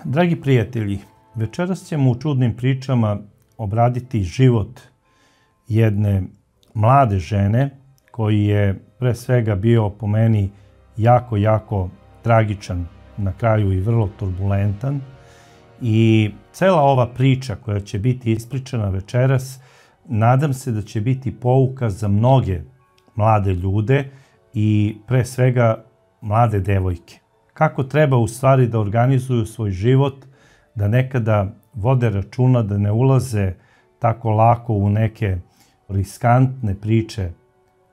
Dragi prijatelji, večeras ćemo u čudnim pričama obraditi život jedne mlade žene koji je pre svega bio po meni jako tragičan, na kraju i vrlo turbulentan. I cela ova priča koja će biti ispričana večeras, nadam se da će biti pouka za mnoge mlade ljude i pre svega mlade devojke. Kako treba u stvari da organizuju svoj život, da nekada vode računa, da ne ulaze tako lako u neke riskantne priče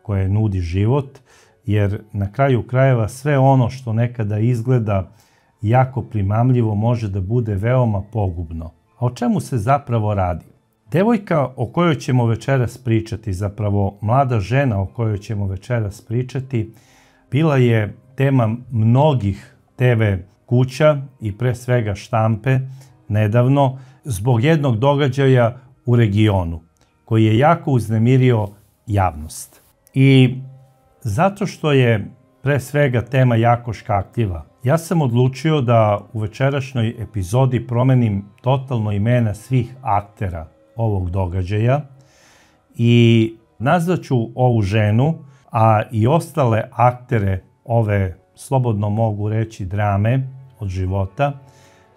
koje nudi život, jer na kraju krajeva sve ono što nekada izgleda jako primamljivo može da bude veoma pogubno. A o čemu se zapravo radi? Devojka o kojoj ćemo večeras pričati, zapravo mlada žena o kojoj ćemo večeras pričati, bila je tema mnogih TV kuća i pre svega štampe nedavno zbog jednog događaja u regionu koji je jako uznemirio javnost. I zato što je pre svega tema jako škakljiva, ja sam odlučio da u večerašnjoj epizodi promenim totalno imena svih aktera ovog događaja i nazvaću ovu ženu, a i ostale aktere ove, slobodno mogu reći, drame od života,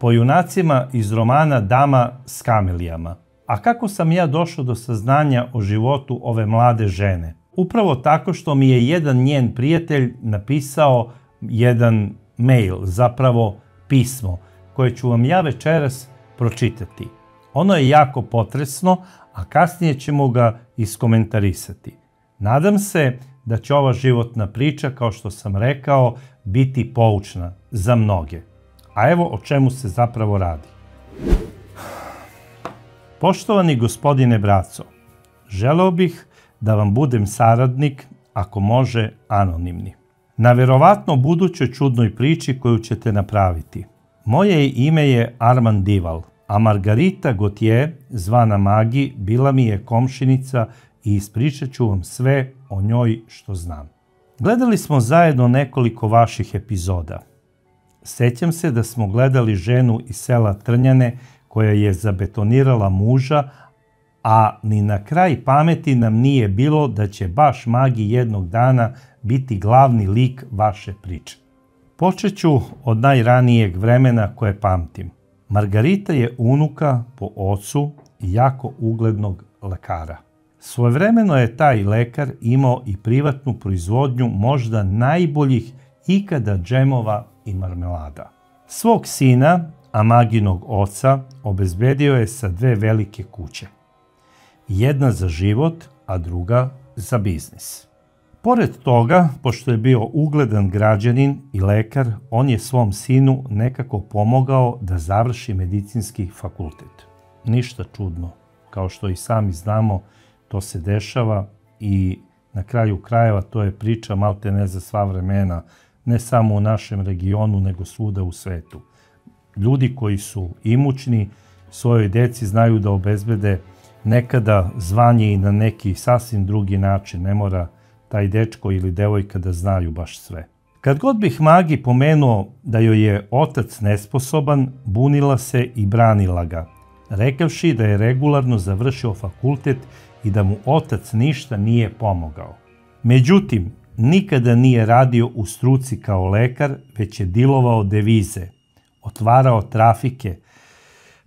po junacima iz romana Dama s kamelijama. A kako sam ja došao do saznanja o životu ove mlade žene? Upravo tako što mi je jedan njen prijatelj napisao jedan mail, zapravo pismo, koje ću vam ja večeras pročitati. Ono je jako potresno, a kasnije ćemo ga iskomentarisati. Nadam se da će ova životna priča, kao što sam rekao, biti poučna za mnoge. A evo o čemu se zapravo radi. Poštovani gospodine Braco, želeo bih da vam budem saradnik, ako može anonimni, na verovatno budućoj čudnoj priči koju ćete napraviti. Moje ime je Armand Dival, a Margarita Gauthier, zvana Magi, bila mi je komšinica i ispričat ću vam sve o njoj što znam. Gledali smo zajedno nekoliko vaših epizoda. Sećam se da smo gledali ženu iz sela Trnjane koja je zabetonirala muža, a ni na kraj pameti nam nije bilo da će baš Magi jednog dana biti glavni lik vaše priče. Počet ću od najranijeg vremena koje pamtim. Margarita je unuka po ocu jako uglednog lekara. Svojevremeno je taj lekar imao i privatnu proizvodnju možda najboljih ikada džemova i marmelada. Svog sina, a Maginog oca, obezbedio je sa dve velike kuće. Jedna za život, a druga za biznis. Pored toga, pošto je bio ugledan građanin i lekar, on je svom sinu nekako pomogao da završi medicinski fakultet. Ništa čudno, kao što i sami znamo, to se dešava i na kraju krajeva to je priča malte ne za sva vremena, ne samo u našem regionu, nego svuda u svetu. Ljudi koji su imućni svojoj deci znaju da obezbede nekada zvanje i na neki sasvim drugi način, ne mora taj dečko ili devojka da znaju baš sve. Kad god bih Magi pomenuo da joj je otac nesposoban, bunila se i branila ga, rekavši da je regularno završio fakultet i da mu otac ništa nije pomogao. Međutim, nikada nije radio u struci kao lekar, već je dilovao devize, otvarao trafike,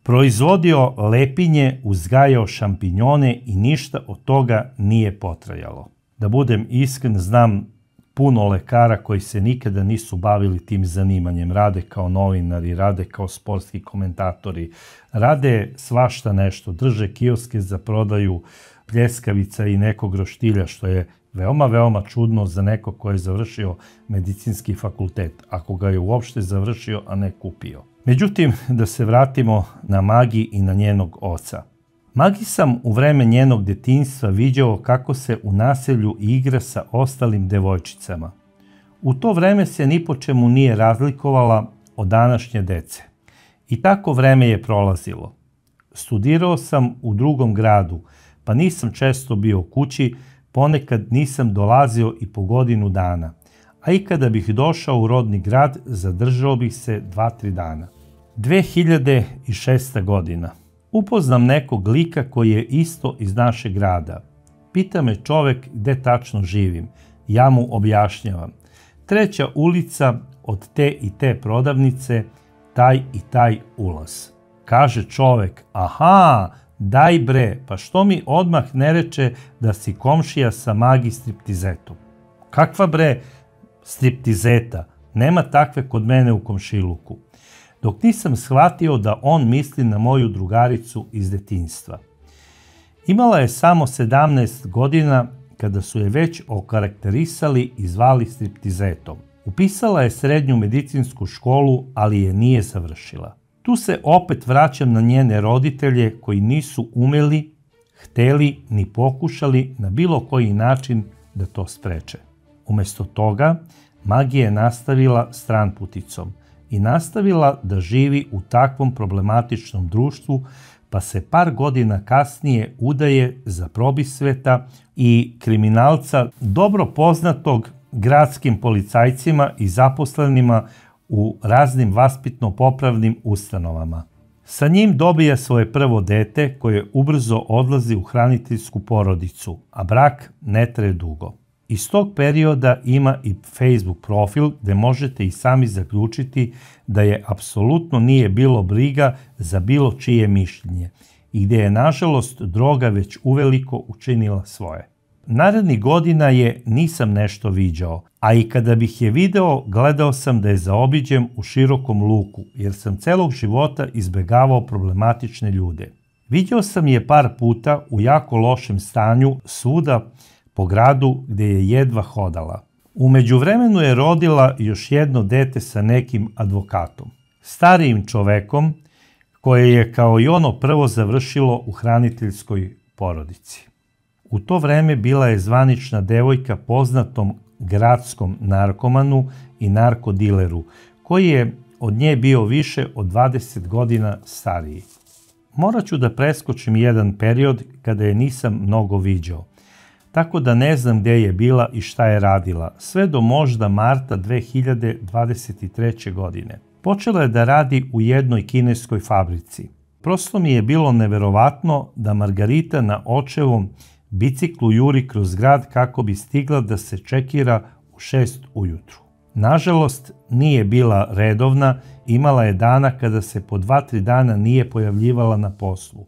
proizvodio lepinje, uzgajao šampinjone i ništa od toga nije potrajalo. Da budem iskren, znam puno lekara koji se nikada nisu bavili tim zanimanjem. Rade kao novinari, rade kao sportski komentatori, rade svašta nešto, drže kioske za prodaju pljeskavica i nekog roštilja, što je veoma čudno za neko ko je završio medicinski fakultet, ako ga je uopšte završio, a ne kupio. Međutim, da se vratimo na Magi i na njenog oca. Magi sam u vreme njenog detinjstva viđao kako se u naselju igra sa ostalim devojčicama. U to vreme se ni po čemu nije razlikovala od današnje dece. I tako vreme je prolazilo. Studirao sam u drugom gradu, pa nisam često bio kući, ponekad nisam dolazio i po godinu dana, a i kada bih došao u rodni grad, zadržao bih se 2-3 dana. 2006. godina. Upoznam nekog lika koji je isto iz našeg grada. Pita me čovek gde tačno živim. Ja mu objašnjavam. 3. ulica od te i te prodavnice, taj i taj ulaz. Kaže čovek, aha, daj bre, pa što mi odmah ne reče da si komšija sa Magi striptizetom? Kakva bre striptizeta? Nema takve kod mene u komšiluku. Dok nisam shvatio da on misli na moju drugaricu iz detinjstva. Imala je samo 17 godina kada su je već okarakterisali i zvali striptizetom. Upisala je srednju medicinsku školu, ali je nije završila. Tu se opet vraćam na njene roditelje koji nisu umeli, hteli ni pokušali na bilo koji način da to spreče. Umesto toga, Magi je nastavila stranputicom i nastavila da živi u takvom problematičnom društvu, pa se par godina kasnije udaje za probisveta i kriminalca dobro poznatog gradskim policajcima i zaposlenima u raznim vaspitno-popravnim ustanovama. Sa njim dobija svoje prvo dete koje ubrzo odlazi u hraniteljsku porodicu, a brak ne traje dugo. Iz tog perioda ima i Facebook profil gde možete i sami zaključiti da je apsolutno nije bilo briga za bilo čije mišljenje i gde je nažalost droga već uveliko učinila svoje. Narednih godina je nisam nešto viđao, a i kada bih je video, gledao sam da je zaobiđem u širokom luku, jer sam celog života izbegavao problematične ljude. Viđao sam je par puta u jako lošem stanju svuda po gradu gde je jedva hodala. U međuvremenu je rodila još jedno dete sa nekim advokatom, starijim čovekom koje je kao i ono prvo završilo u hraniteljskoj porodici. U to vreme bila je zvanična devojka poznatom gradskom narkomanu i narkodileru, koji je od nje bio više od 20 godina stariji. Morat ću da preskočim jedan period kada je nisam mnogo viđao, tako da ne znam gde je bila i šta je radila, sve do možda marta 2023. godine. Počela je da radi u jednoj kineskoj fabrici. Prosto mi je bilo neverovatno da Margarita na očevom biciklu juri kroz grad kako bi stigla da se čekira u 6 ujutru. Nažalost, nije bila redovna, imala je dana kada se po 2-3 dana nije pojavljivala na poslu,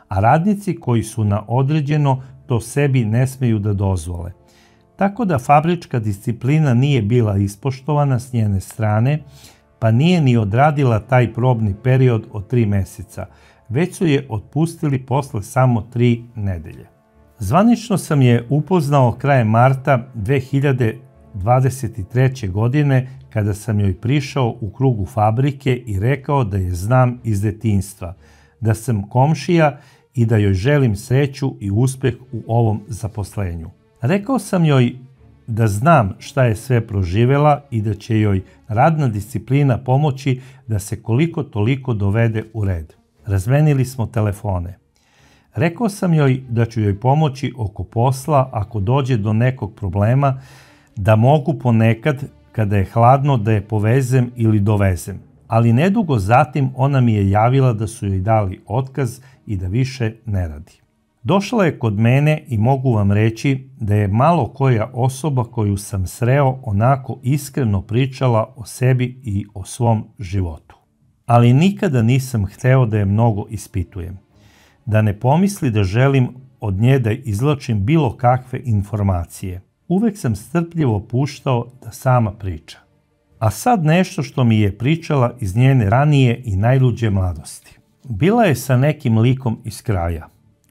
a radnici koji su na određeno to sebi ne smeju da dozvole. Tako da fabrička disciplina nije bila ispoštovana s njene strane, pa nije ni odradila taj probni period od 3 meseca, već su je otpustili posle samo 3 nedelje. Zvanično sam je upoznao krajem marta 2023. godine kada sam joj prišao u krugu fabrike i rekao da je znam iz detinjstva, da sam komšija i da joj želim sreću i uspeh u ovom zaposlenju. Rekao sam joj da znam šta je sve proživela i da će joj radna disciplina pomoći da se koliko toliko dovede u red. Razmenili smo telefone. Rekao sam joj da ću joj pomoći oko posla ako dođe do nekog problema, da mogu ponekad, kada je hladno, da je povezem ili dovezem. Ali nedugo zatim ona mi je javila da su joj dali otkaz i da više ne radi. Došla je kod mene i mogu vam reći da je malo koja osoba koju sam sreo onako iskreno pričala o sebi i o svom životu. Ali nikada nisam hteo da je mnogo ispitujem. Da ne pomisli da želim od nje da izvlačim bilo kakve informacije. Uvek sam strpljivo puštao da sama priča. A sad nešto što mi je pričala iz njene ranije i najluđe mladosti. Bila je sa nekim likom iz kraja.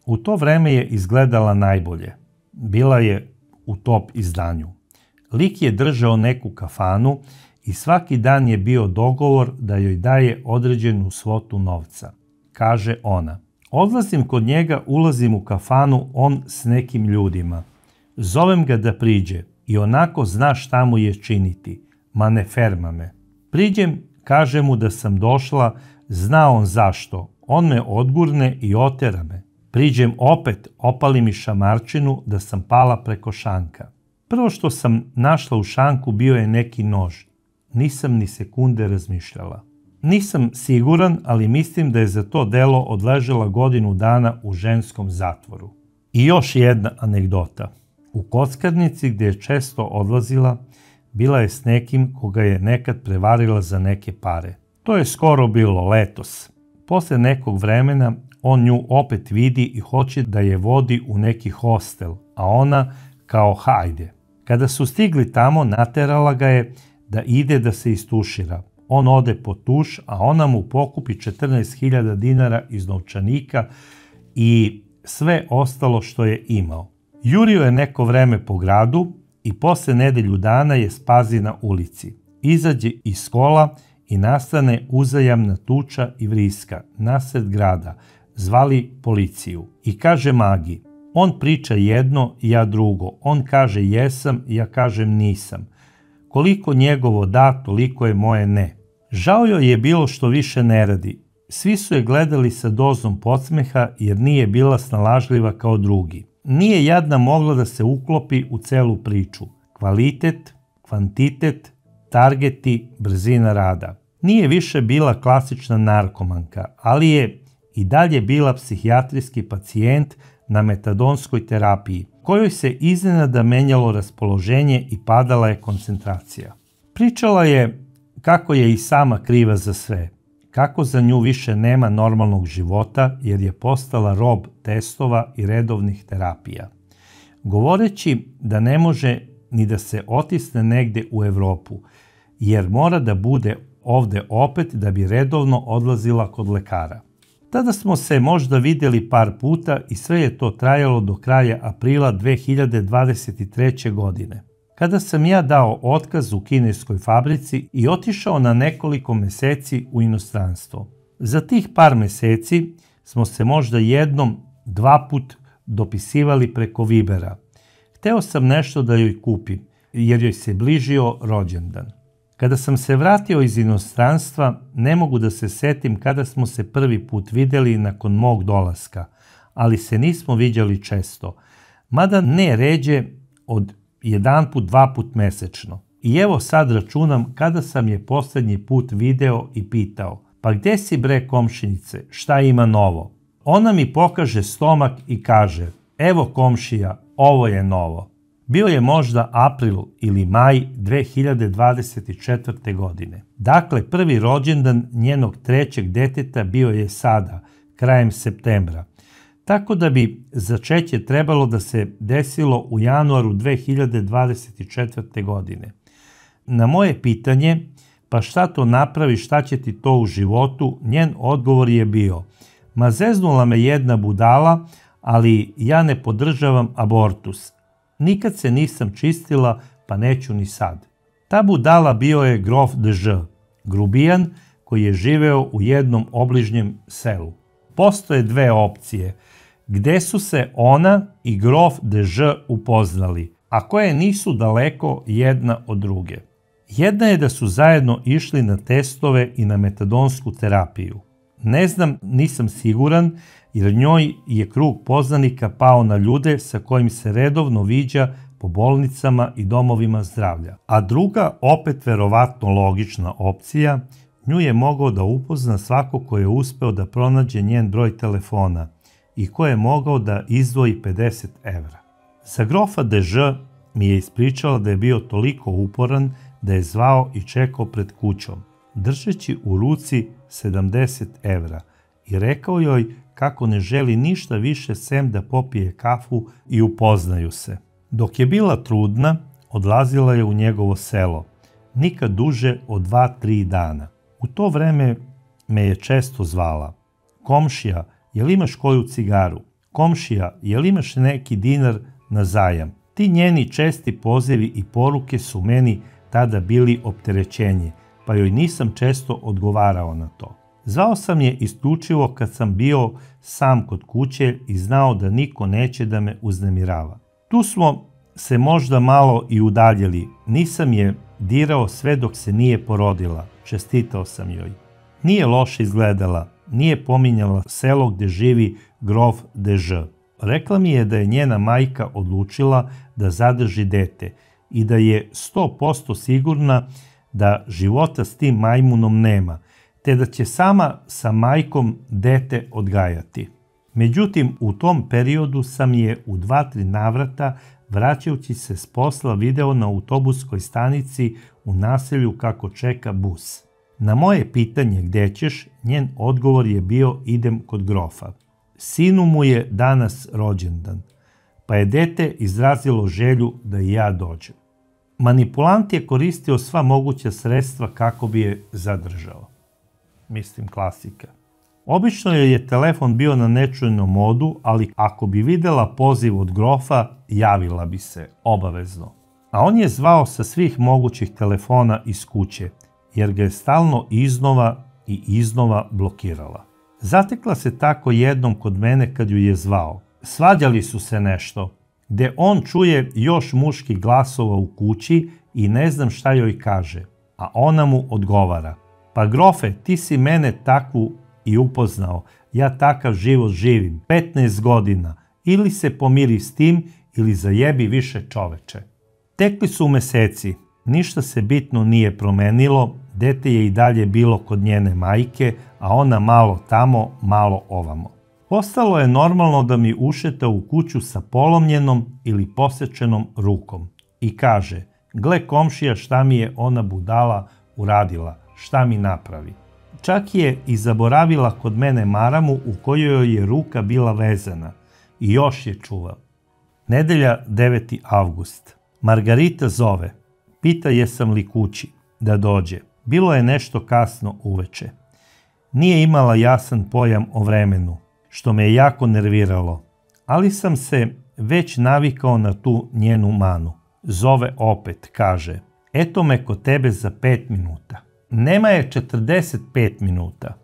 U to vreme je izgledala najbolje. Bila je u top izdanju. Lik je držao neku kafanu i svaki dan je bio dogovor da joj daje određenu svotu novca. Kaže ona. Odlazim kod njega, ulazim u kafanu, on s nekim ljudima. Zovem ga da priđe i onako zna šta mu je činiti. Ma ne ferma me. Priđem, kaže mu da sam došla, zna on zašto. On me odgurne i otera me. Priđem opet, opali mi šamarčinu da sam pala preko šanka. Prvo što sam našla u šanku bio je neki nož. Nisam ni sekunde razmišljala. Nisam siguran, ali mislim da je za to delo odležela godinu dana u ženskom zatvoru. I još jedna anegdota. U kockarnici gdje je često odlazila, bila je s nekim koga je nekad prevarila za neke pare. To je skoro bilo letos. Posle nekog vremena on nju opet vidi i hoće da je vodi u neki hostel, a ona kao hajde. Kada su stigli tamo, naterala ga je da ide da se istušira. On ode po tuš, a ona mu pokupi 14.000 dinara iz novčanika i sve ostalo što je imao. Jurio je neko vreme po gradu i posle nedelju dana je spazi na ulici. Izađe iz kola i nastane uzajamna tuča i vriska nasred grada. Zvali policiju i kaže Magi. On priča jedno, ja drugo. On kaže jesam, ja kažem nisam. Koliko njegovo da, toliko je moje ne. Žao joj je bilo što više ne radi. Svi su je gledali sa dozom podsmeha jer nije bila snalažljiva kao drugi. Nije jadna mogla da se uklopi u celu priču. Kvalitet, kvantitet, targeti, brzina rada. Nije više bila klasična narkomanka, ali je i dalje bila psihijatrijski pacijent na metadonskoj terapiji, kojoj se iznenada menjalo raspoloženje i padala je koncentracija. Pričala je kako je i sama kriva za sve, kako za nju više nema normalnog života jer je postala rob testova i redovnih terapija. Govoreći da ne može ni da se otisne negde u Evropu, jer mora da bude ovde opet da bi redovno odlazila kod lekara. Tada smo se možda vidjeli par puta i sve je to trajalo do kraja aprila 2023. godine. Kada sam ja dao otkaz u kineskoj fabrici i otišao na nekoliko meseci u inostranstvo. Za tih par meseci smo se možda jednom, dva put dopisivali preko Vibera. Hteo sam nešto da joj kupim, jer joj se bližio rođendan. Kada sam se vratio iz inostranstva, ne mogu da se setim kada smo se prvi put vidjeli nakon mog dolaska, ali se nismo viđali često, mada ne ređe od jedan put, dva put mesečno. I evo sad računam kada sam je posljednji put video i pitao, pa gde si bre komšinice, šta ima novo? Ona mi pokaže stomak i kaže, evo komšija, ovo je novo. Bio je možda april ili maj 2024. godine. Dakle, prvi rođendan njenog trećeg deteta bio je sada, krajem septembra. Tako da bi začeće trebalo da se desilo u januaru 2024. godine. Na moje pitanje, pa šta to napravi, šta će ti to u životu, njen odgovor je bio, ma zeznula me jedna budala, ali ja ne podržavam abortus. Nikad se nisam čistila, pa neću ni sad. Ta budala bio je grof de Ž, grubijan koji je živeo u jednom obližnjem selu. Postoje dve opcije, gde su se ona i grof de Ž upoznali, a koje nisu daleko jedna od druge. Jedna je da su zajedno išli na testove i na metadonsku terapiju. Ne znam, nisam siguran, jer njoj je krug poznanika pao na ljude sa kojim se redovno viđa po bolnicama i domovima zdravlja. A druga, opet verovatno logična opcija, nju je mogao da upozna svako ko je uspeo da pronađe njen broj telefona i ko je mogao da izdvoji 50 evra. Za grofa de Ž mi je ispričala da je bio toliko uporan da je zvao i čekao pred kućom, držeći u ruci 70 evra i rekao joj kako ne želi ništa više sem da popije kafu i upoznaju se. Dok je bila trudna, odlazila je u njegovo selo, nikad duže od 2-3 dana. U to vreme me je često zvala. Komšija, jel imaš koju cigaru? Komšija, jel imaš neki dinar na zajam? Ti njeni česti pozivi i poruke su meni tada bili opterećenje, pa joj nisam često odgovarao na to. Zvao sam je isključivo kad sam bio sam kod kuće i znao da niko neće da me uznemirava. Tu smo se možda malo i udaljili, nisam je dirao sve dok se nije porodila, čestitao sam joj. Nije loše izgledala, nije pominjala selo gde živi grof de Ž. Rekla mi je da je njena majka odlučila da zadrži dete i da je 100% sigurna da života s tim majmunom nema, te da će sama sa majkom dete odgajati. Međutim, u tom periodu sam je u 2-3 navrata, vraćajući se s posla, video na autobuskoj stanici u naselju kako čeka bus. Na moje pitanje gde ćeš, njen odgovor je bio idem kod grofa. Sinu mu je danas rođendan, pa je dete izrazilo želju da i ja dođem. Manipulant je koristio sva moguća sredstva kako bi je zadržao. Mislim, klasika. Obično joj je telefon bio na nečujnom modu, ali ako bi videla poziv od grofa, javila bi se, obavezno. A on je zvao sa svih mogućih telefona iz kuće, jer ga je stalno iznova i iznova blokirala. Zatekla se tako jednom kod mene kad ju je zvao. Svađali su se nešto, gde on čuje još muških glasova u kući i ne znam šta joj kaže, a ona mu odgovara. Pa grofe, ti si mene takvu i upoznao, ja takav život živim, 15 godina, ili se pomiri s tim, ili zajebi više čoveče. Tekli su meseci, ništa se bitno nije promenilo, dete je i dalje bilo kod njene majke, a ona malo tamo, malo ovamo. Postalo je normalno da mi ušeta u kuću sa polomljenom ili posečenom rukom i kaže, gle komšija šta mi je ona budala uradila, šta mi napravi. Čak je i zaboravila kod mene maramu u kojoj joj je ruka bila vezana i još je čuva. Nedelja 9. avgust. Margarita zove. Pita jesam li kući, da dođe. Bilo je nešto kasno uveče. Nije imala jasan pojam o vremenu, što me je jako nerviralo, ali sam se već navikao na tu njenu manu. Zove opet, kaže, eto me kod tebe za 5 minuta. Nema je 45 minuta.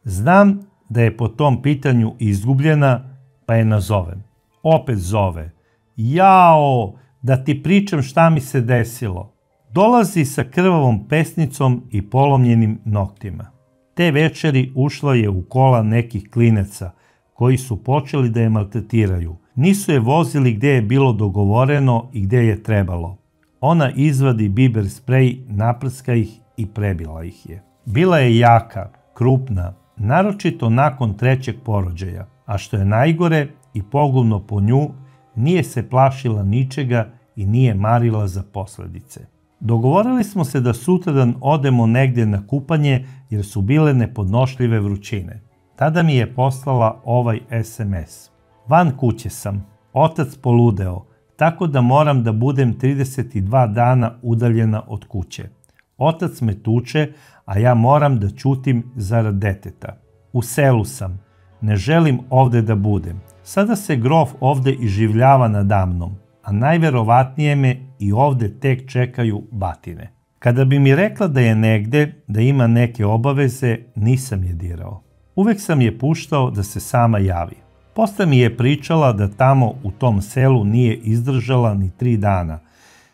Znam da je po tom pitanju izgubljena, pa je nazovem. Opet zove. Jao, da ti pričam šta mi se desilo. Dolazi sa krvavom pesnicom i polomljenim noktima. Te večeri ušla je u kola nekih klinaca, koji su počeli da je maltretiraju. Nisu je vozili gde je bilo dogovoreno i gde je trebalo. Ona izvadi biber sprej, naprska ih i prebila ih je. Bila je jaka, krupna, naročito nakon 3. porođaja, a što je najgore i pogubno po nju, nije se plašila ničega i nije marila za posledice. Dogovorili smo se da sutradan odemo negde na kupanje jer su bile nepodnošljive vrućine. Tada mi je poslala ovaj SMS. Van kuće sam, otac poludeo, tako da moram da budem 32 dana udaljena od kuće. Otac me tuče, a ja moram da ćutim zarad deteta. U selu sam, ne želim ovde da budem. Sada se grof ovde iživljava nadamnom, a najverovatnije me i ovde tek čekaju batine. Kada bi mi rekla da je negde, da ima neke obaveze, nisam je dirao. Uvek sam je puštao da se sama javi. Posle mi je pričala da tamo u tom selu nije izdržala ni 3 dana,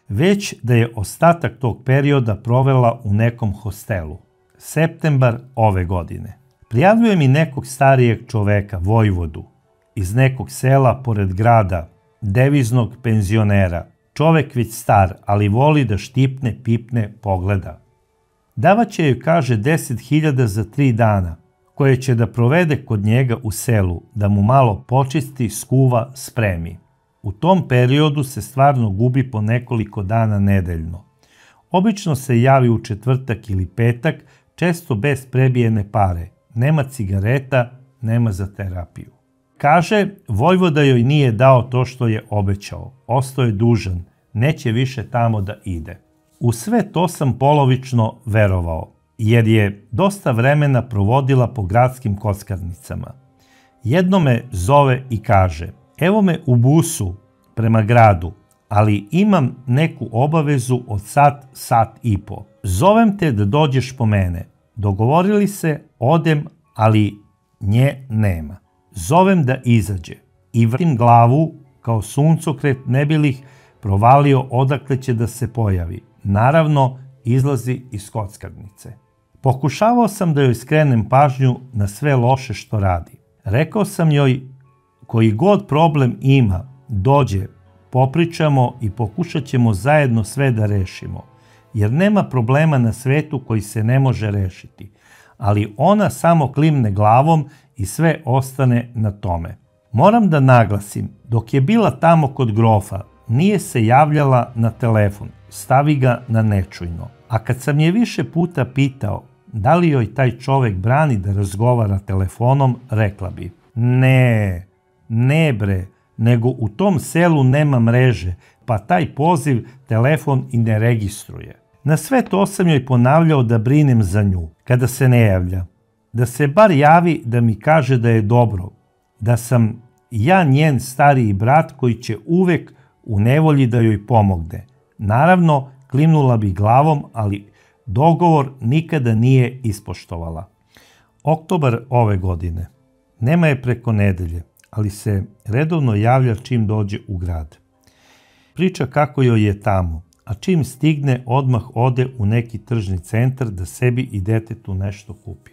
već da je ostatak tog perioda provela u nekom hostelu. Septembar ove godine. Prijavljuje mi nekog starijeg čoveka, vojvodu, iz nekog sela pored grada, deviznog penzionera. Čovek već star, ali voli da štipne, pipne, pogleda. Davaće joj, kaže, 10.000 za 3 dana, koje će da provede kod njega u selu, da mu malo počisti, skuva, spremi. U tom periodu se stvarno gubi po nekoliko dana nedeljno. Obično se javi u četvrtak ili petak, često bez prebijene pare. Nema cigareta, nema za terapiju. Kaže, vojvoda joj nije dao to što je obećao. Ostao je dužan, neće više tamo da ide. U sve to sam polovično verovao, jer je dosta vremena provodila po gradskim kockarnicama. Jedno me zove i kaže, evo me u busu prema gradu, ali imam neku obavezu od sat i po. Zovem te da dođeš po mene. Dogovorili se, odem, ali nje nema. Zovem da izađe i vrtim glavu kao suncokret ne bi li provalio odakle će da se pojavi. Naravno, izlazi iz kockarnice. Pokušavao sam da joj skrenem pažnju na sve loše što radi. Rekao sam joj, koji god problem ima, dođe, popričamo i pokušat ćemo zajedno sve da rešimo. Jer nema problema na svetu koji se ne može rešiti. ali ona samo klimne glavom i sve ostane na tome. Moram da naglasim, dok je bila tamo kod grofa, nije se javljala na telefon, stavi ga na nečujno. A kad sam je više puta pitao da li joj taj čovek brani da razgovara telefonom, rekla bi: ne bre, nego u tom selu nema mreže, pa taj poziv telefon i ne registruje. Na sve to sam joj ponavljao da brinem za nju, kada se ne javlja. Da se bar javi da mi kaže da je dobro, da sam ja njen stariji brat koji će uvek u nevolji da joj pomogne. Naravno, klimnula bi glavom, ali dogovor nikada nije ispoštovala. Oktobar ove godine. Nema je preko nedelje, ali se redovno javlja čim dođe u grad. Priča kako joj je tamo, a čim stigne odmah ode u neki tržni centar da sebi i detetu nešto kupi.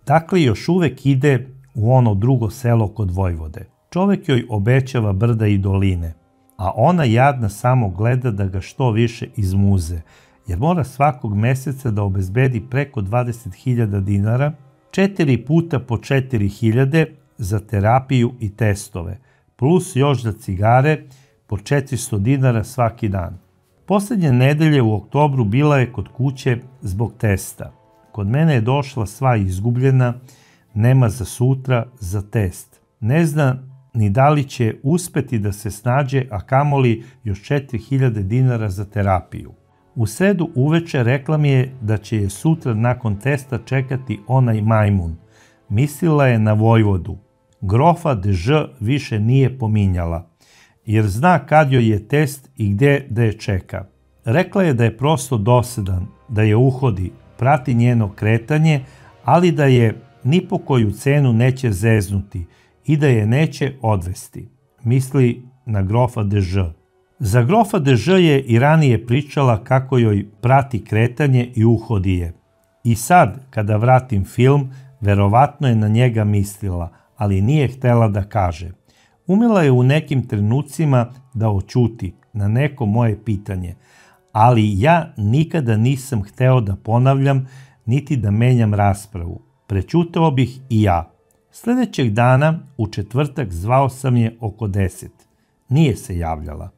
Dakle, još uvek ide u ono drugo selo kod Vojvode. Čovek joj obećava brda i doline, a ona jadna samo gleda da ga što više izmuze, jer mora svakog meseca da obezbedi preko 20.000 dinara, 4 puta po 4.000 za terapiju i testove, plus još za cigare po 400 dinara svaki dan. Poslednje nedelje u oktobru bila je kod kuće zbog testa. Kod mene je došla sva izgubljena, nema za sutra, za test. Ne zna ni da li će uspeti da se snađe, a kamoli još 4.000 dinara za terapiju. U sredu uveče rekla mi je da će je sutra nakon testa čekati onaj majmun. Mislila je na Vojvodu. Grofa Dež više nije pominjala, jer zna kad joj je test i gde da je čeka. Rekla je da je prosto dosadan, da je uhodi, prati njeno kretanje, ali da je ni po koju cenu neće zeznuti i da je neće odvesti. Misli na grofa Dež. Za grofa Dež je i ranije pričala kako joj prati kretanje i uhodi je. I sad, kada vratim film, verovatno je na njega mislila, ali nije htela da kaže. Umela je u nekim trenucima da oćuti na neko moje pitanje, ali ja nikada nisam hteo da ponavljam niti da menjam raspravu. Prećutao bih i ja. Sledećeg dana, u četvrtak, zvao sam je oko 10. Nije se javljala.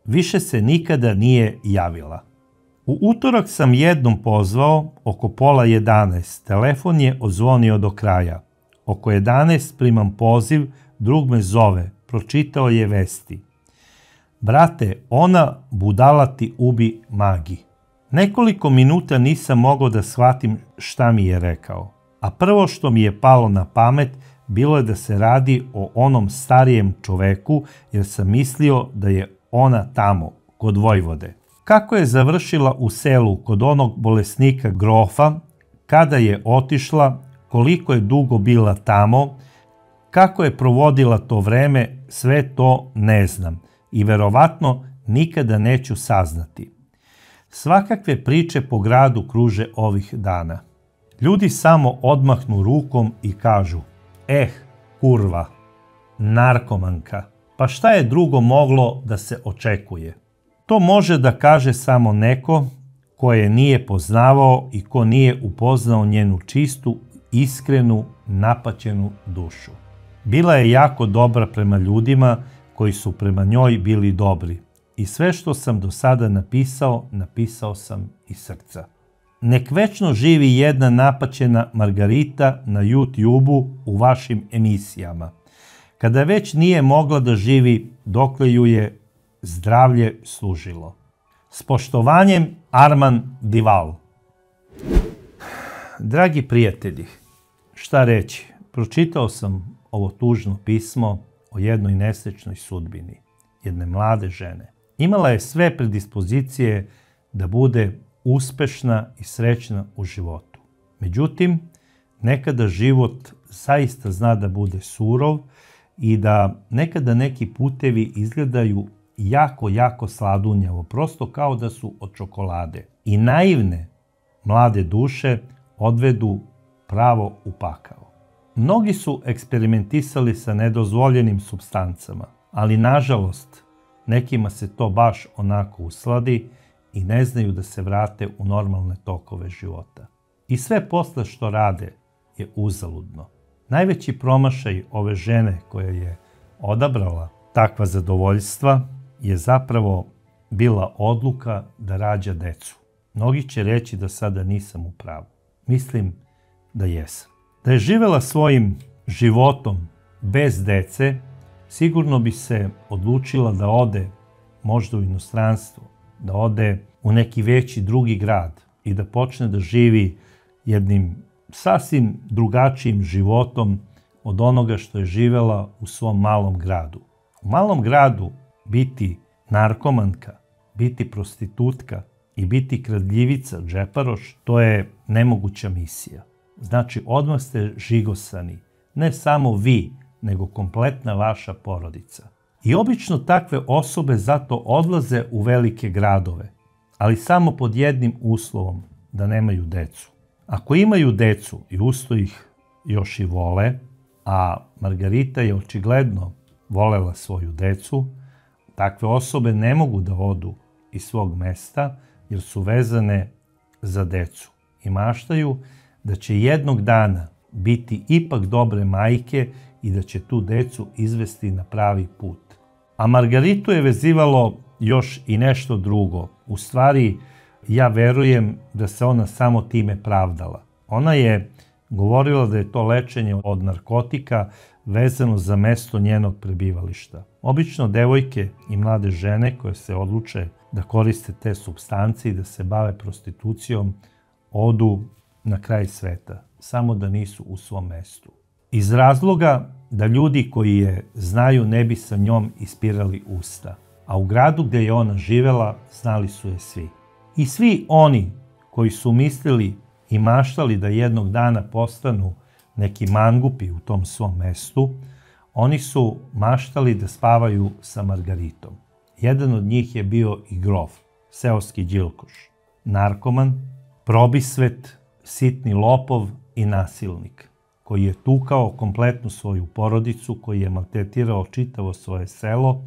Više se nikada nije javila. U utorak sam jednom pozvao, oko pola 11. Telefon je odzvonio do kraja. Oko 11 primam poziv, drug me zove, pročitao je vesti. Brate, ona budala ti ubi Magi. Nekoliko minuta nisam mogao da shvatim šta mi je rekao. A prvo što mi je palo na pamet bilo je da se radi o onom starijem čoveku, jer sam mislio da je ona tamo, kod Vojvode. Kako je završila u selu kod onog bolesnika grofa, kada je otišla, koliko je dugo bila tamo, kako je provodila to vreme, sve to ne znam i verovatno nikada neću saznati. Svakakve priče po gradu kruže ovih dana. Ljudi samo odmahnu rukom i kažu: kurva, narkomanka, pa šta je drugo moglo da se očekuje? To može da kaže samo neko ko je nije poznavao i ko nije upoznao njenu čistu, iskrenu, napaćenu dušu. Bila je jako dobra prema ljudima koji su prema njoj bili dobri. I sve što sam do sada napisao, napisao sam iz srca. Nek večno živi jedna napaćena Margarita na YouTube-u u vašim emisijama. Kada već nije mogla da živi dokle ju je zdravlje služilo. S poštovanjem, Arman Dival. Dragi prijatelji, šta reći? Pročitao sam ovo tužno pismo o jednoj nesrećnoj sudbini jedne mlade žene. Imala je sve predispozicije da bude uspešna i srećna u životu. Međutim, nekada život zaista zna da bude surov i da nekada neki putevi izgledaju jako sladunjavo, prosto kao da su od čokolade. I naivne mlade duše odvedu pravo u pakao. Mnogi su eksperimentisali sa nedozvoljenim supstancama, ali nažalost nekima se to baš onako usladi i ne znaju da se vrate u normalne tokove života. I sve posle što rade je uzaludno. Najveći promašaj ove žene koja je odabrala takva zadovoljstva je zapravo bila odluka da rađa decu. Mnogi će reći da sada nisam u pravu. Mislim da jesam. Da je živela svojim životom bez dece, sigurno bi se odlučila da ode možda u inostranstvo, da ode u neki veći drugi grad i da počne da živi jednim sasvim drugačijim životom od onoga što je živela u svom malom gradu. U malom gradu biti narkomanka, biti prostitutka i biti kradljivica, džeparoš, to je nemoguća misija. Znači, odmah ste žigosani, ne samo vi, nego kompletna vaša porodica. I obično takve osobe zato odlaze u velike gradove, ali samo pod jednim uslovom, da nemaju decu. Ako imaju decu i usto ih još i vole, a Margarita je očigledno volela svoju decu, takve osobe ne mogu da odu iz svog mesta jer su vezane za decu i maštaju da će jednog dana biti ipak dobre majke i da će tu decu izvesti na pravi put. A Margaritu je vezivalo još i nešto drugo. U stvari, ja verujem da se ona samo time pravdala. Ona je govorila da je to lečenje od narkotika vezano za mesto njenog prebivališta. Obično devojke i mlade žene koje se odluče da koriste te supstance i da se bave prostitucijom odu na kraj sveta, samo da nisu u svom mestu. Iz razloga da ljudi koji je znaju ne bi sa njom ispirali usta, a u gradu gde je ona živela znali su je svi. I svi oni koji su mislili i maštali da jednog dana postanu neki mangupi u tom svom mestu, oni su maštali da spavaju sa Margaritom. Jedan od njih je bio i grof, seoski đilkoš, narkoman, probisvet, sitni lopov i nasilnik, koji je tukao kompletnu svoju porodicu, koji je maltretirao čitavo svoje selo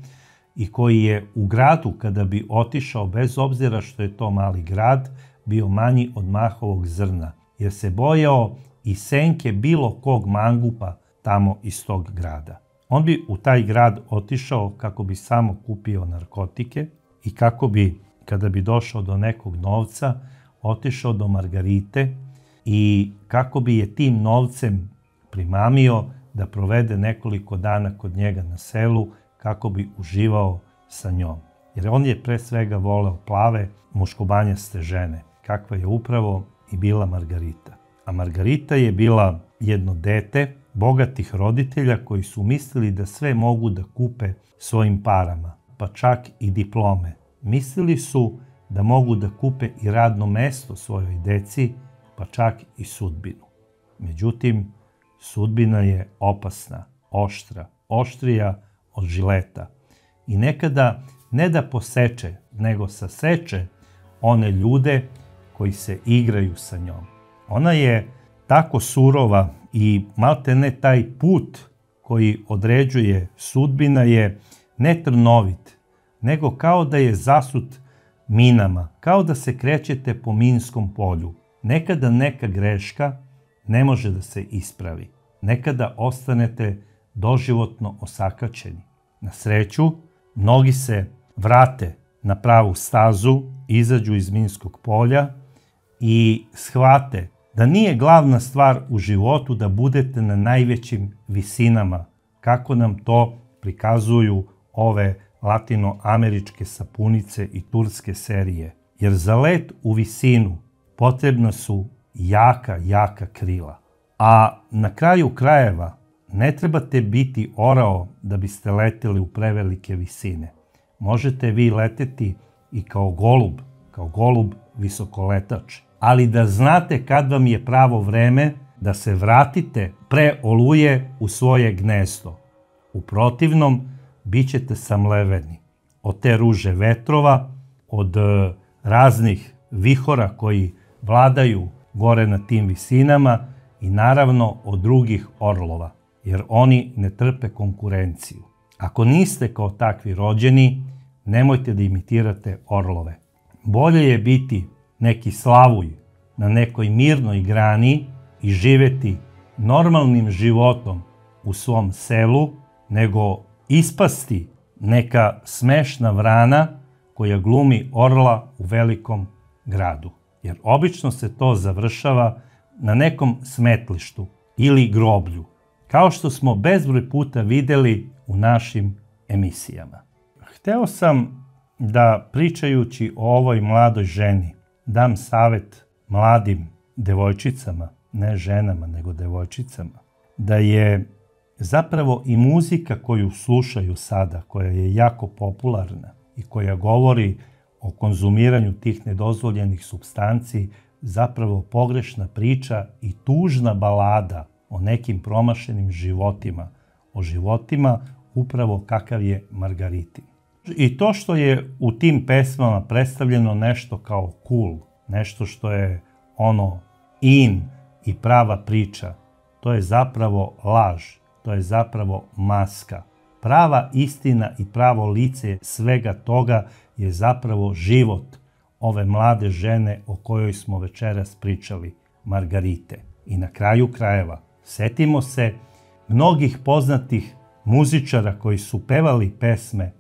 i koji je u gradu, kada bi otišao, bez obzira što je to mali grad, bio manji od mahovog zrna, jer se bojao i senke bilo kog mangupa tamo iz tog grada. On bi u taj grad otišao kako bi samo kupio narkotike i kako bi, kada bi došao do nekog novca, otišao do Margarite i kako bi je tim novcem primamio da provede nekoliko dana kod njega na selu kako bi uživao sa njom. Jer on je pre svega voleo plave, muškobanjaste žene, kakva je upravo i bila Margarita. A Margarita je bila jedno dete bogatih roditelja koji su mislili da sve mogu da kupe svojim parama, pa čak i diplome. Mislili su da mogu da kupe i radno mesto svojoj deci, pa čak i sudbinu. Međutim, sudbina je opasna, oštra, oštrija od žileta i nekada ne da poseče, nego saseče one ljude koji se igraju sa njom. Ona je tako surova i malte ne taj put koji određuje sudbina je ne trnovit, nego kao da je zasut minama, kao da se krećete po minskom polju. Nekada neka greška ne može da se ispravi. Nekada ostanete doživotno osakaćeni. Na sreću, mnogi se vrate na pravu stazu, izađu iz minskog polja i shvate da nije glavna stvar u životu da budete na najvećim visinama, kako nam to prikazuju ove latinoameričke sapunice i turske serije. Jer za let u visinu potrebna su jaka krila. A na kraju krajeva ne trebate biti orao da biste leteli u prevelike visine. Možete vi leteti i kao golub visokoletač. Ali da znate kad vam je pravo vreme da se vratite pre oluje u svoje gnezdo. U protivnom, bit ćete samleveni od te ruže vetrova, od raznih vihora koji vladaju gore na tim visinama i naravno od drugih orlova, jer oni ne trpe konkurenciju. Ako niste kao takvi rođeni, nemojte da imitirate orlove. Bolje je biti neki slavuj na nekoj mirnoj grani i živeti normalnim životom u svom selu, nego ispasti neka smešna vrana koja glumi orla u velikom gradu. Jer obično se to završava na nekom smetlištu ili groblju, kao što smo bezbroj puta videli u našim emisijama. Hteo sam da, pričajući o ovoj mladoj ženi, dam savet mladim devojčicama, ne ženama, nego devojčicama, da je zapravo i muzika koju slušaju sada, koja je jako popularna i koja govori o konzumiranju tih nedozvoljenih supstanci, zapravo pogrešna priča i tužna balada o nekim promašenim životima, o životima upravo kakav je Margaritin. I to što je u tim pesmama predstavljeno nešto kao cool, nešto što je ono in i prava priča, to je zapravo laž, to je zapravo maska. Prava istina i pravo lice svega toga je zapravo život ove mlade žene o kojoj smo večeras pričali, Margarite. I na kraju krajeva, setimo se mnogih poznatih muzičara koji su pevali pesme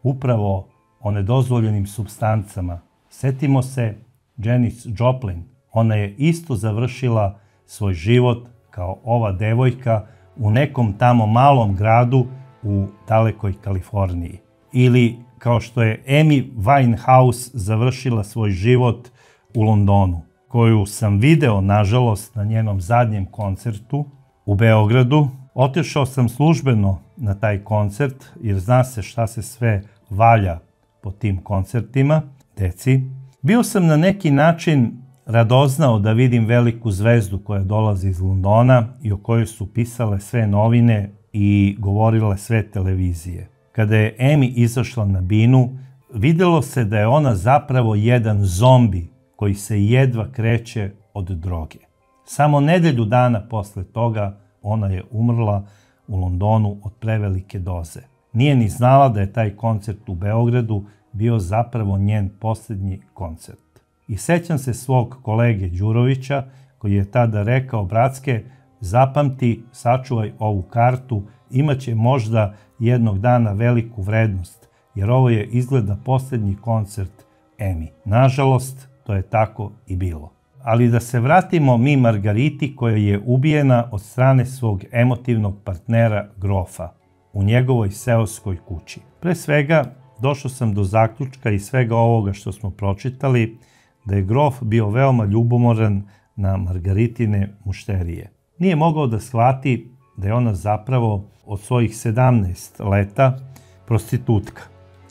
upravo o nedozvoljenim supstancama. Setimo se Janis Joplin. Ona je isto završila svoj život kao ova devojka u nekom tamo malom gradu u dalekoj Kaliforniji. Ili kao što je Amy Winehouse završila svoj život u Londonu, koju sam video, nažalost, na njenom zadnjem koncertu u Beogradu. Otišao sam službeno na taj koncert, jer zna se šta se sve valja po tim koncertima, deci. Bio sam na neki način radoznao da vidim veliku zvezdu koja dolazi iz Londona i o kojoj su pisale sve novine i govorile sve televizije. Kada je Amy izašla na binu, videlo se da je ona zapravo jedan zombi koji se jedva kreće od droge. Samo nedelju dana posle toga ona je umrla u Londonu od prevelike doze. Nije ni znala da je taj koncert u Beogradu bio zapravo njen posljednji koncert. I sećam se svog kolege Đurovića koji je tada rekao: bratske, zapamti, sačuvaj ovu kartu, imaće možda jednog dana veliku vrednost, jer ovo je izgleda posljednji koncert Amy. Nažalost, to je tako i bilo. Ali da se vratimo mi Margariti koja je ubijena od strane svog emotivnog partnera Grofa u njegovoj seoskoj kući. Pre svega, došao sam do zaključka iz svega ovoga što smo pročitali da je Grof bio veoma ljubomoran na Margaritine mušterije. Nije mogao da shvati da je ona zapravo od svojih 17 leta prostitutka.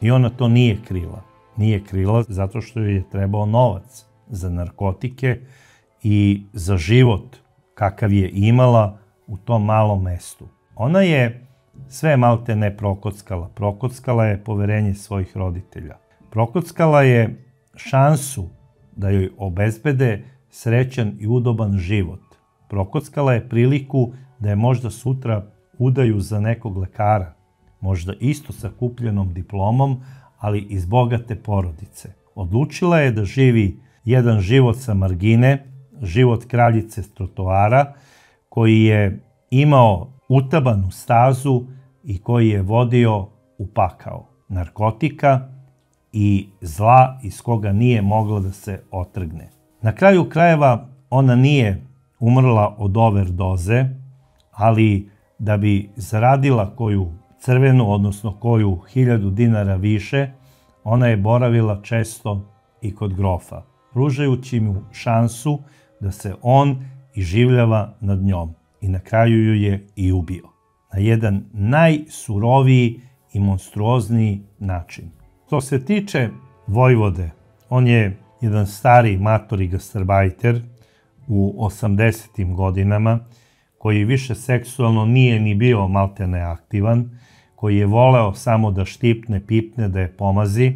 I ona to nije krila. Nije krila zato što joj je trebao novac za narkotike i za život kakav je imala u tom malom mestu. Ona je sve malte ne prokockala. Prokockala je poverenje svojih roditelja. Prokockala je šansu da joj obezbede srećan i udoban život. Prokockala je priliku da je možda sutra udaju za nekog lekara, možda isto sa kupljenom diplomom, ali iz bogate porodice. Odlučila je da živi jedan život sa margine, život kraljice s trotoara, koji je imao utabanu stazu i koji je vodio u pakao narkotika i zla iz koga nije mogla da se otrgne. Na kraju krajeva ona nije umrla od overdoze, ali da bi zaradila koju crvenu, odnosno koju 1000 dinara više, ona je boravila često i kod Grofa, pružajući mu šansu da se on iživljava nad njom. I na kraju ju je i ubio. Na jedan najsuroviji i monstruozniji način. Što se tiče Vojvode, on je jedan stari matori gastarbajter u 80. godinama, koji više seksualno nije ni bio maltene aktivan, koji je voleo samo da štipne, pipne, da je pomazi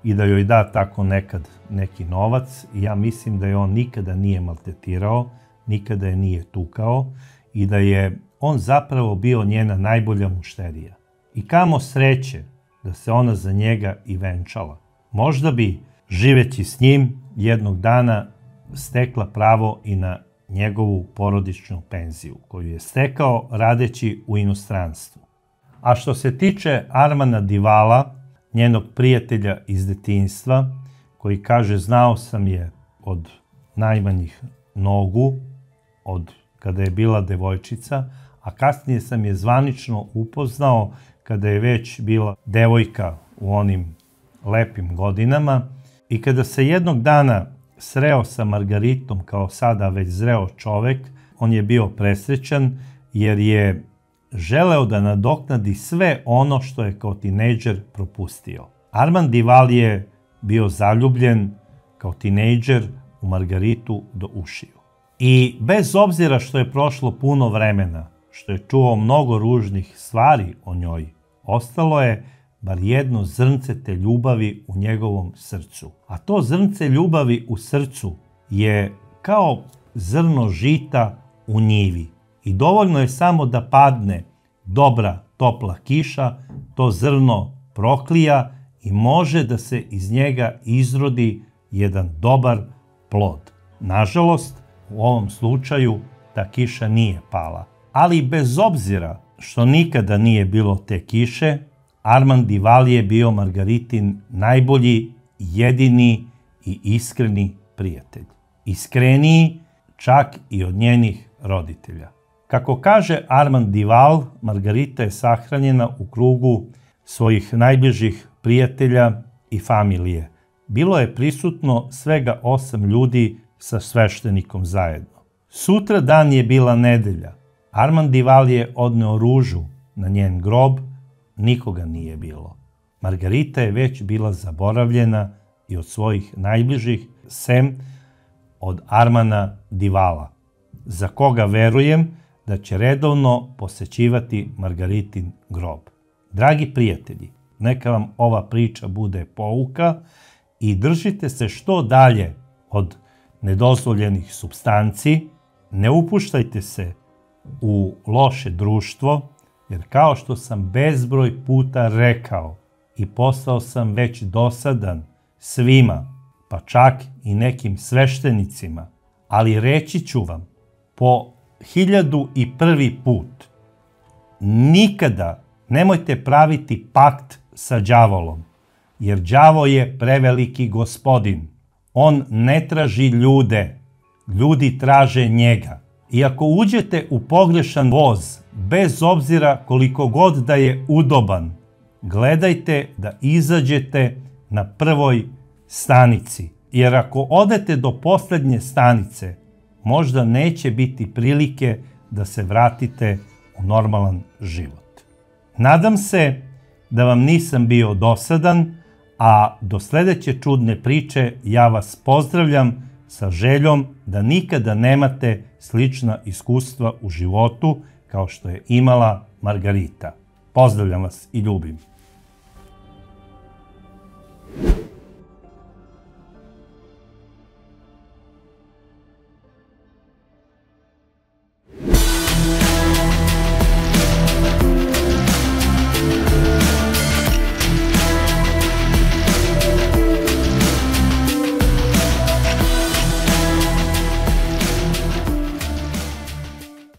i da joj da tako nekad neki novac. I ja mislim da je on nikada nije maltretirao, nikada je nije tukao i da je on zapravo bio njena najbolja mušterija. I kamo sreće da se ona za njega i venčala. Možda bi, živeći s njim, jednog dana stekla pravo i na njegovu porodičnu penziju, koju je stekao radeći u inostranstvu. A što se tiče Armana Divala, njenog prijatelja iz detinjstva, koji kaže znao sam je od najmanjih nogu, od kada je bila devojčica, a kasnije sam je zvanično upoznao kada je već bila devojka u onim lepim godinama i kada se jednog dana sreo sa Margaritom kao sada već zreo čovek, on je bio presrećan jer je želeo da nadoknadi sve ono što je kao tinejdžer propustio. Armand Dival je bio zaljubljen kao tinejdžer u Margaritu do ušiju. I bez obzira što je prošlo puno vremena, što je čuo mnogo ružnih stvari o njoj, ostalo je bar jedno zrnce te ljubavi u njegovom srcu. A to zrnce ljubavi u srcu je kao zrno žita u njivi. I dovoljno je samo da padne dobra, topla kiša, to zrno proklija i može da se iz njega izrodi jedan dobar plod. Nažalost, u ovom slučaju ta kiša nije pala. Ali bez obzira što nikada nije bilo te kiše, Armand Dival je bio Margaritin najbolji, jedini i iskreni prijatelj. Iskreniji čak i od njenih roditelja. Kako kaže Armand Dival, Margarita je sahranjena u krugu svojih najbližih prijatelja i familije. Bilo je prisutno svega 8 ljudi sa sveštenikom zajedno. Sutra dan je bila nedelja. Armand Dival je odneo ružu na njen grob, nikoga nije bilo. Margarita je već bila zaboravljena i od svojih najbližih, sem od Armana Divala, za koga verujem da će redovno posećivati Margaritin grob. Dragi prijatelji, neka vam ova priča bude pouka i držite se što dalje od nedozvoljenih supstanci, ne upuštajte se u loše društvo, jer kao što sam bezbroj puta rekao i postao sam već dosadan svima, pa čak i nekim sveštenicima, ali reći ću vam po 1001. put, nikada nemojte praviti pakt sa đavolom, jer đavo je preveliki gospodin. On ne traži ljude, ljudi traže njega. I ako uđete u pogrešan voz, bez obzira koliko god da je udoban, gledajte da izađete na prvoj stanici. Jer ako odete do poslednje stanice, možda neće biti prilike da se vratite u normalan život. Nadam se da vam nisam bio dosadan, a do sledeće čudne priče ja vas pozdravljam sa željom da nikada nemate slična iskustva u životu kao što je imala Margarita. Pozdravljam vas i ljubim.